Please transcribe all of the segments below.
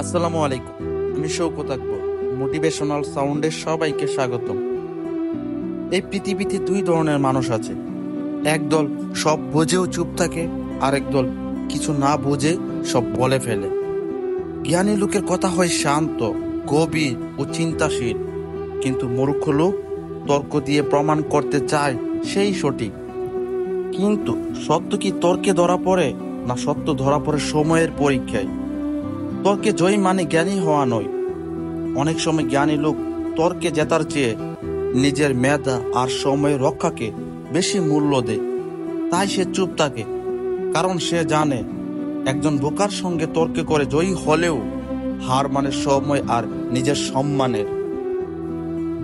আসসালামু আলাইকুম। আমি শৌকত আকবর। মোটিভেশনাল সাউন্ডে সবাইকে স্বাগতম। এই পৃথিবীতে দুই ধরনের মানুষ আছে। একদল সব বুঝেও চুপ থাকে, আরেক দল কিছু না বুঝে সব বলে ফেলে। জ্ঞানী লোকের কথা হয় শান্ত, গভীর ও চিন্তাশীল, কিন্তু মূর্খ লোক তর্ক দিয়ে প্রমাণ করতে চায় সেই সঠিক। কিন্তু সত্য কি তর্কে ধরা পড়ে, না সত্য ধরা পড়ে সময়ের পরীক্ষায়? তর্কে জয়ী মানে জ্ঞানী হওয়া নয়। অনেক সময় জ্ঞানী লোক তর্কে জেতার চেয়ে নিজের মেধা আর সময় রক্ষাকে বেশি মূল্য দেয়। তাই সে চুপ থাকে, কারণ সে জানে একজন বোকার সঙ্গে তর্কে করে জয়ী হলেও হার মানে সময় আর নিজের সম্মানের।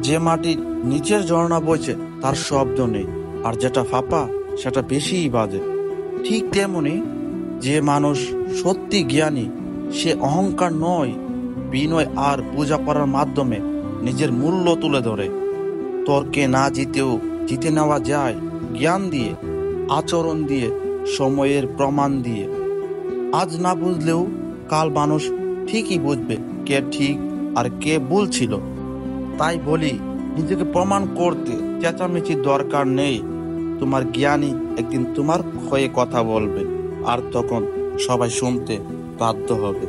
যে মাটির নিচের ঝর্ণা বইছে তার শব্দ নেই, আর যেটা ফাঁপা সেটা বেশিই বাজে। ঠিক তেমনি যে মানুষ সত্যি জ্ঞানী, সে অহংকার নয়, বিনয় আর বোঝাপড়ার মাধ্যমে নিজের মূল্য তুলে ধরে। তর্কে না জিতেও জিতে নেওয়া যায় জ্ঞান দিয়ে, আচরণ দিয়ে, সময়ের প্রমাণ দিয়ে। আজ না বুঝলেও কাল মানুষ ঠিকই বুঝবে কে ঠিক আর কে ভুল ছিল। তাই বলি, নিজেকে প্রমাণ করতে চেঁচামেচির দরকার নেই। তোমার জ্ঞানী একদিন তোমার হয়ে কথা বলবে, আর তখন সবাই শুনতে বাধ্য হবে।